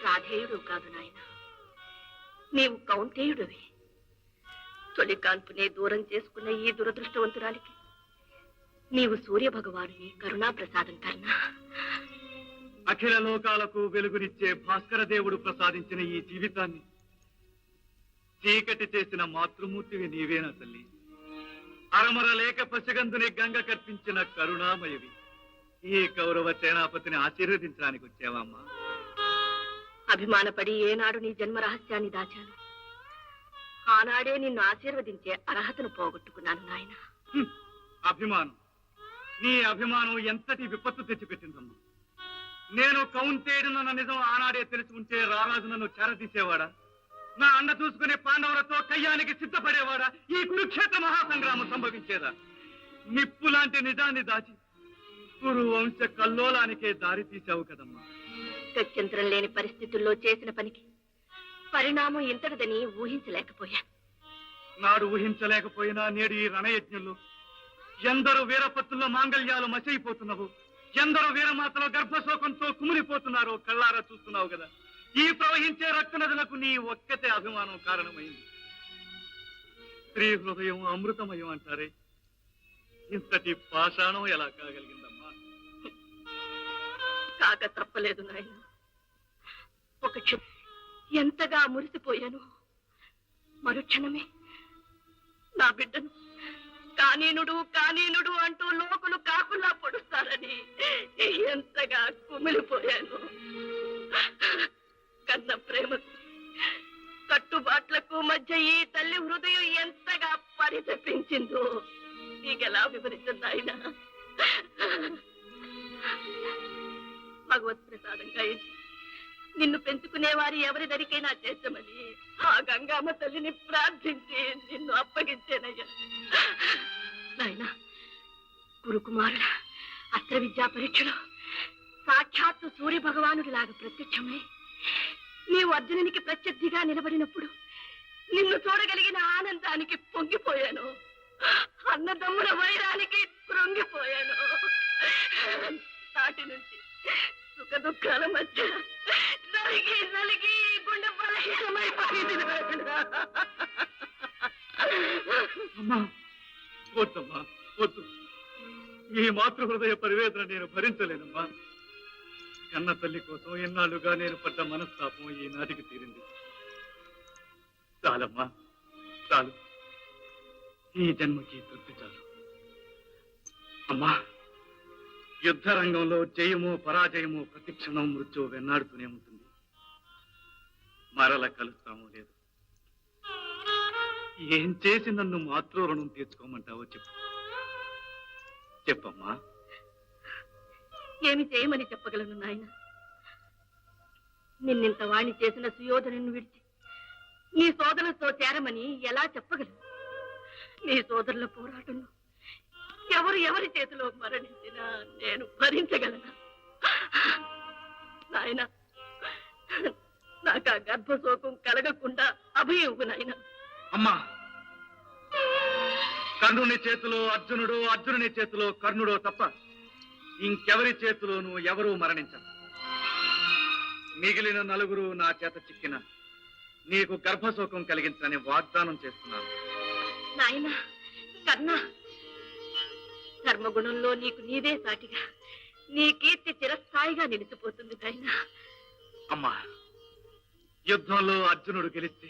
రాధేయుడు కాదు నాయన, నీవు కౌంటేయుడివి. తొలి కాన్పునే దూరం చేసుకున్న ఈ దురదృష్టవంతురాలికి నీవు సూర్య భగవానుని కరుణాప్రసాదం కన్నా. అఖిల లోకాలకు వెలుగునిచ్చే భాస్కర దేవుడు ప్రసాదించిన ఈ జీవితాన్ని చీకటి చేసిన మాతృమూర్తివి నీవేనా తల్లి? అరమర లేక పసిగందుని గంగ కర్పించిన కరుణామయవి. ఈ కౌరవ సేనాపతిని ఆశీర్వదించడానికి వచ్చావమ్మా. అభిమానపడి ఏనాడు నీ జన్మ రహస్యాన్ని దాచాను, ఆనాడే నిన్ను ఆశీర్వదించే అర్హతను పోగొట్టుకున్నాను నాయన. అభిమానం, నీ అభిమానం ఎంతటి విపత్తు తెచ్చిపెట్టిందమ్మా. నేను కౌంటేయుడునన్న నిజం ఆనాడే తెలిసి ఉంటే రారాజు నన్ను చేరదీసేవాడా? నా అండ చూసుకునే పాండవులతో కయ్యానికి సిద్ధపడేవాడా? ఈ కురుక్షేత్ర మహాసంగ్రామం సంభవించేదా? నిప్పు లాంటి నిజాన్ని దాచి కురు వంశ కల్లోలానికే దారి తీశావు కదమ్మా. గత్యంతరం లేని పరిస్థితుల్లో చేసిన పనికి పరిణామం ఇంతటిదని ఊహించలేకపోయాను. నాడు ఊహించలేకపోయినా నేడు ఈ రణయజ్ఞంలో ఎందరో వీరపత్తుల్లో మాంగళ్యాలు మసైపోతున్నావు, ఎందరో వీరమాతలో గర్భశోకంతో కుమిలిపోతున్నారో కళ్ళారా చూస్తున్నావు కదా. ఈ ప్రవహించే రక్త నదులకు నీ ఒక్కతే అభిమానం కారణమైంది. స్త్రీ హృదయం అమృతమయం అంటారే, ఇంతటి పాషాణం ఎలా కాగలిగిందమ్మా? కాక తప్పలేదు నాయన. ఒక క్షణం ఎంతగా మురిసిపోయాను, మరుక్షణమే నా బిడ్డను కానీనుడు కానీనుడు అంటూ లోకులు కాకులా పొడుస్తారని ఎంతగా కుమిలిపోయాను. కన్న ప్రేమకు కట్టుబాట్లకు మధ్య ఈ తల్లి హృదయం ఎంతగా పరితపించిందో నీకెలా వివరించింది ఆయన? భగవత్ ప్రసాదంగా నిన్ను పెంచుకునే వారి ఎవరి దరికైనా చేర్చమని ఆ గంగామ్మ తల్లిని ప్రార్థించి నిన్ను అప్పగించేనయ్యా. నాయన, గురుకుమారుల అస్త్ర విద్యా పరీక్షలో సాక్షాత్తు సూర్య భగవానుడిలాగా ప్రత్యక్షమై నీవు అర్జునునికి ప్రత్యర్థిగా నిలబడినప్పుడు నిన్ను చూడగలిగిన ఆనందానికి పొంగిపోయాను, అన్నదమ్ముల వైరానికి కృంగిపోయాను. నాటి నుంచి సుఖ దుఃఖాల మధ్య నలిగి నలిగి గుండె బలహీనమైపోయింది. వద్దమ్మా, వద్దు. ఈ మాతృహృదయ పరివేదన నేను భరించలేనమ్మా. కన్న తల్లి కోసం ఎన్నాళ్ళుగా నేను పడ్డ మనస్తాపం ఈనాటికి తీరింది. చాలమ్మా, చాలు. ఈ జన్మకి తృప్తి చాలు. అమ్మా, యుద్ధ రంగంలో జయమో పరాజయమో ప్రతిక్షణం మృత్యువు వెన్నాడుతూనే ఉంటుంది. మరల కలుస్తామో లేదు. ఏం చేసి నన్ను మాతృ రుణం తీర్చుకోమంటావో చెప్పు, చెప్పమ్మా. ఏమి చేయమని చెప్పగలను నాయన? నిన్నింత వాణి చేసిన సుయోధను విడిచి నీ సోదరులతో చేరమని ఎలా చెప్పగలను? నీ సోదరుల పోరాటంలో ఎవరు ఎవరి చేతిలో మరణించినా నేను భరించగలను. నాయన, నాకు ఆ గర్భశోకం కలగకుండా అభయం ఇవ్వు నాయన. అమ్మా, కర్ణుని చేతిలో అర్జునుడు, అర్జునుని చేతిలో కర్ణుడో తప్ప ఇంకెవరి చేతిలోనూ ఎవరూ మరణించరు. మిగిలిన నలుగురు నా చేత చిక్కిన నీకు గర్భశోకం కలిగించని వాగ్దానం చేస్తున్నాను. నాయన కర్ణ, ధర్మగుణంలో నీకు నీదే సాటిగా నీ కీర్తి చిరస్థాయిగా నిలిచిపోతుంది నాయన. అమ్మా, యుద్ధంలో అర్జునుడు గెలిస్తే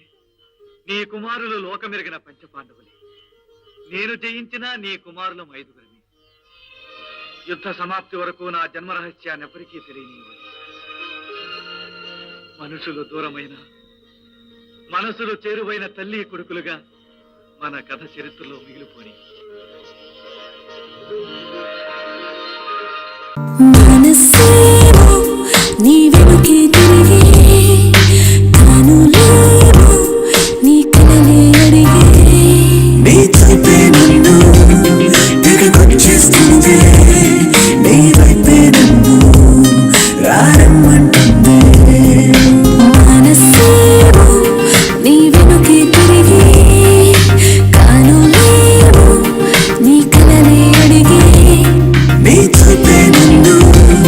నీ కుమారులు లోకమెరిగిన పంచపాండవులే. నేను జయించినా నీ కుమారులు 5గురిని. యుద్ధ సమాప్తి వరకు నా జన్మ రహస్యాన్ని ఎవరికీ తెలియనివ్వదు. మనుషులు దూరమైన మనసులు చేరువైన తల్లి కొడుకులుగా మన కథ చరిత్రలో మిగిలిపోని. మనసే